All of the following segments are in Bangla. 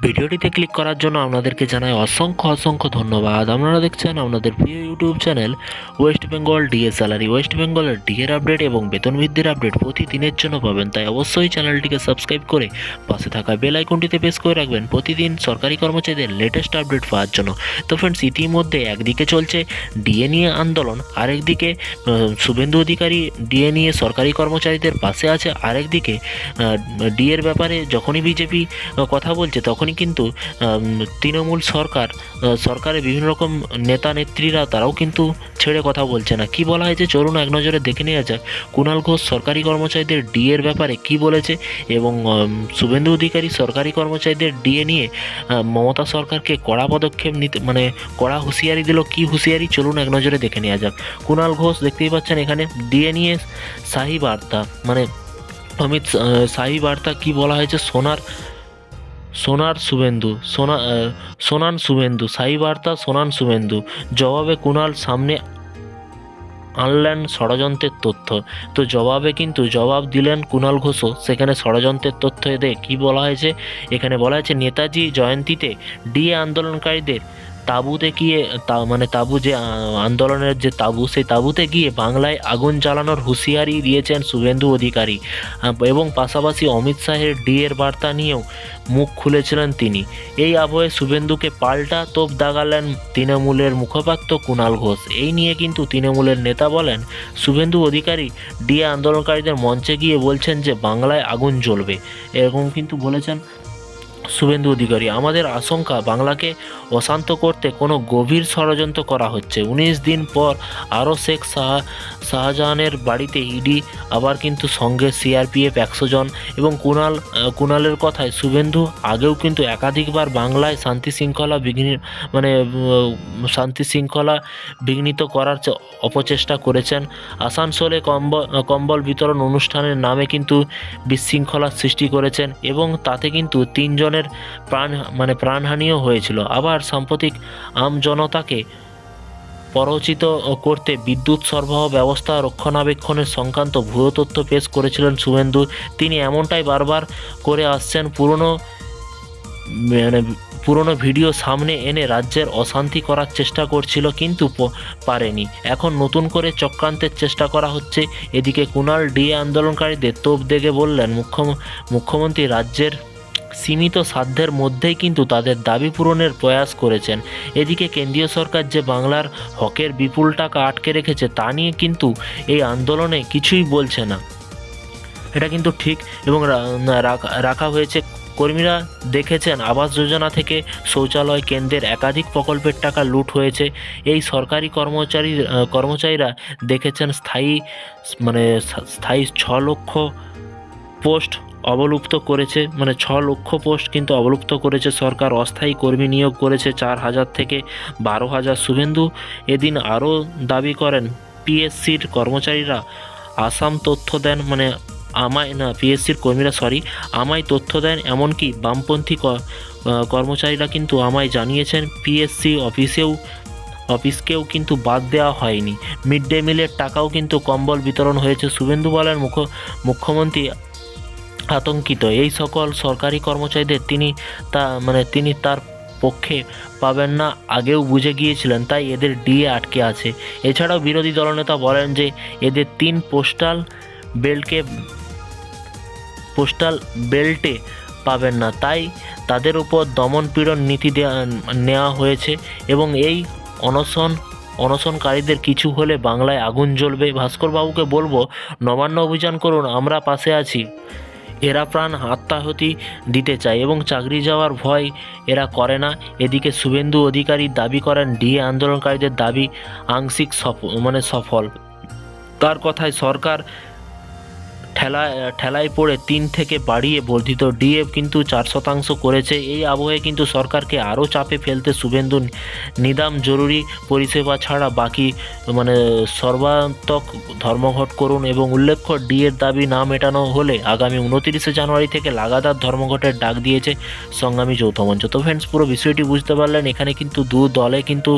ভিডিওটিতে ক্লিক করার জন্য আপনাদেরকে জানাই অসংখ্য ধন্যবাদ। আপনারা দেখছেন আপনাদের প্রিয় YouTube channel West Bengal DA salary. West বেঙ্গলের ডিএর আপডেট এবং বেতন বৃদ্ধির আপডেট প্রতিদিনের জন্য পাবেন, তাই অবশ্যই চ্যানেলটিকে সাবস্ক্রাইব করে পাশে থাকা বেল আইকনটিতে প্রেস করে রাখবেন প্রতিদিন সরকারি কর্মচারীদের লেটেস্ট আপডেট পাওয়ার জন্য। তো ফ্রেন্ডস, ইতিমধ্যে একদিকে চলছে ডিএ নিয়ে আন্দোলন, আরেকদিকে শুভেন্দু অধিকারী ডিএ নিয়ে সরকারি কর্মচারীদের পাশে আছে, আরেকদিকে ডিএর ব্যাপারে যখনই বিজেপি কথা বলছে তখনই কিন্তু তৃণমূল সরকারের বিভিন্ন রকম নেতা নেত্রীরা তারাও কিন্তু ছেড়ে কথা বলছে না। কি বলা হয়েছে চলুন এক নজরে দেখে নেওয়া যাক। কুণাল ঘোষ সরকারি কর্মচারীদের ডিএর ব্যাপারে কি বলেছে এবং শুভেন্দু অধিকারী সরকারি কর্মচারীদের ডিএ নিয়ে মমতা সরকারকে কড়া পদক্ষেপ নিতে কড়া হুঁশিয়ারি দিল। কি হুঁশিয়ারি চলুন এক নজরে দেখে নেওয়া যাক। কুণাল ঘোষ দেখতেই পাচ্ছেন এখানে ডিএ নিয়ে শাহী বার্তা, শাহী বার্তা কি বলা হয়েছে, সোনান শুভেন্দু শাহী বার্তা সোনান শুভেন্দু জবাবে কুণাল সামনে আনলেন ষড়যন্ত্রের তথ্য। তো জবাব দিলেন কুণাল ঘোষও, সেখানে ষড়যন্ত্রের তথ্য এদের কি বলা হয়েছে, এখানে বলা হয়েছে নেতাজি জয়ন্তীতে ডিএ আন্দোলনকারীদের তাঁবুতে গিয়ে তাঁবু যে আন্দোলনের যে তাঁবু, সেই তাঁবুতে গিয়ে বাংলায় আগুন জ্বালানোর হুঁশিয়ারি দিয়েছেন শুভেন্দু অধিকারী এবং পাশাপাশি অমিত শাহের ডিএর বার্তা নিয়েও মুখ খুলেছিলেন তিনি। এই আবহে শুভেন্দুকে পাল্টা তোপ দাগালেন তৃণমূলের মুখপাত্র কুণাল ঘোষ। এই নিয়ে কিন্তু তৃণমূলের নেতা বলেন, শুভেন্দু অধিকারী ডিএ আন্দোলনকারীদের মঞ্চে গিয়ে বলছেন যে বাংলায় আগুন জ্বলবে, এরকম কিন্তু বলেছেন শুভেন্দু অধিকারী। আমাদের আশঙ্কা বাংলাকে অশান্ত করতে কোনো গভীর ষড়যন্ত্র করা হচ্ছে। 19 দিন পর আরও শেখ শাহজাহানের বাড়িতে ইডি, আবার কিন্তু সঙ্গে সিআরপিএফ 100 জন এবং কুণালের কথায় শুভেন্দু আগেও কিন্তু একাধিকবার বাংলায় শান্তি শৃঙ্খলা বিঘ্নিত করার অপচেষ্টা করেছেন। আসানসোলে কম্বল বিতরণ অনুষ্ঠানের নামে কিন্তু বিশৃঙ্খলার সৃষ্টি করেছেন এবং তাতে কিন্তু 3 জনের প্রাণহানিও হয়েছিল। আবার সাম্প্রতিক আমজনতাকে প্ররোচিত করতে বিদ্যুৎ সরবরাহ ব্যবস্থা রক্ষণাবেক্ষণের সংক্রান্ত ভুয়ো তথ্য পেশ করেছিলেন শুভেন্দু। তিনি এমনটাই বারবার করে আসছেন। পুরনো ভিডিও সামনে এনে রাজ্যের অশান্তি করার চেষ্টা করছিল, কিন্তু পারেনি। এখন নতুন করে চক্রান্তের চেষ্টা করা হচ্ছে। এদিকে কুণাল ডিএ আন্দোলনকারীদের তোপ দেগে বললেন, মুখ্যমন্ত্রী রাজ্যের সীমিত সাধ্যের মধ্যেই কিন্তু তাদের দাবি পূরণের প্রয়াস করেছেন। এদিকে কেন্দ্রীয় সরকার যে বাংলার হকের বিপুল টাকা আটকে রেখেছে তা নিয়ে কিন্তু এই আন্দোলনে কিছুই বলছে না, এটা কিন্তু ঠিক এবং রাখা হয়েছে। কর্মীরা দেখেছেন আবাস যোজনা থেকে শৌচালয়, কেন্দ্রের একাধিক প্রকল্পের টাকা লুট হয়েছে। এই সরকারি কর্মচারীরা দেখেছেন স্থায়ী 6 লক্ষ পোস্ট অবলুপ্ত করেছে, 6 লক্ষ পোস্ট কিন্তু অবলুপ্ত করেছে সরকার। অস্থায়ী কর্মী নিয়োগ করেছে 4,000 থেকে 12,000। শুভেন্দু এদিন আরও দাবি করেন, পিএসসির কর্মচারীরা তথ্য দেন, পিএসসির কর্মীরা আমায় তথ্য দেন, এমনকি বামপন্থী কর্মচারীরা কিন্তু আমায় জানিয়েছেন পিএসসি অফিসকেও কিন্তু বাদ দেওয়া হয়নি। মিড ডে মিলের টাকাও কিন্তু কম্বল বিতরণ হয়েছে। শুভেন্দু বলেন, মুখ্যমন্ত্রী আতঙ্কিত। এই সকল সরকারি কর্মচারীদের তিনি তার পক্ষে পাবেন না, আগেও বুঝে গিয়েছিলেন, তাই এদের ডিএ আটকে আছে। এছাড়াও বিরোধী দলনেতা বলেন যে এদের 3 পোস্টাল বেল্টে পাবেন না, তাই তাদের উপর দমনপীড়ন নীতি নেওয়া হয়েছে এবং এই অনশনকারীদের কিছু হলে বাংলায় আগুন জ্বলবে। ভাস্করবাবুকে বলবো, নবান্ন অভিযান করুন, আমরা পাশে আছি। এরা প্রাণ আত্মাহুতি দিতে চায় এবং চাকরি যাওয়ার ভয় এরা করে না। এদিকে শুভেন্দু অধিকারী দাবি করেন ডিএ আন্দোলনকারীদের দাবি আংশিক সফল। তার কথায় সরকার ঠেলায় পড়ে 3 থেকে বাড়িয়ে বর্ধিত ডিএ কিন্তু 4% করেছে। এই আবহে কিন্তু সরকারকে আরও চাপে ফেলতে শুভেন্দু নিদাম জরুরি পরিষেবা ছাড়া বাকি সর্বাত্মক ধর্মঘট করুন এবং উল্লেখ্য ডিএর দাবি না মেটানো হলে আগামী 29শে জানুয়ারি থেকে লাগাতার ধর্মঘটের ডাক দিয়েছে সংগ্রামী যৌথ মঞ্চ। তো ফ্রেন্ডস, পুরো বিষয়টি বুঝতে পারলেন। এখানে কিন্তু দু দলে কিন্তু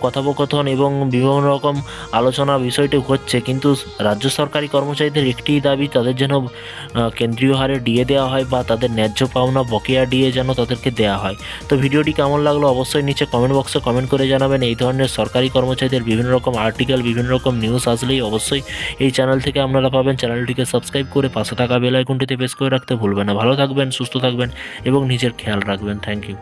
কথোপকথন এবং বিভিন্ন রকম আলোচনা বিষয়টি হচ্ছে, কিন্তু রাজ্য সরকারি কর্মচারীদের একটি দাবি দাবি তাদের যেন কেন্দ্রীয় হারে ডিএ দেওয়া হয় বা তাদের ন্যায্য পাওনা বকেয়া ডিএ যেন তাদেরকে দেওয়া হয়। তো ভিডিওটি কেমন লাগলো অবশ্যই নিচে কমেন্ট বক্সে কমেন্ট করে জানাবেন। এই ধরনের সরকারি কর্মচারীদের বিভিন্ন রকম আর্টিকেল, বিভিন্ন রকম নিউজ আসলেই অবশ্যই এই চ্যানেল থেকে আপনারা পাবেন। চ্যানেলটিকে সাবস্ক্রাইব করে পাশে থাকা বেল আইকনটিতে প্রেস করে রাখতে ভুলবেন না। ভালো থাকবেন, সুস্থ থাকবেন এবং নিজের খেয়াল রাখবেন। Thank you.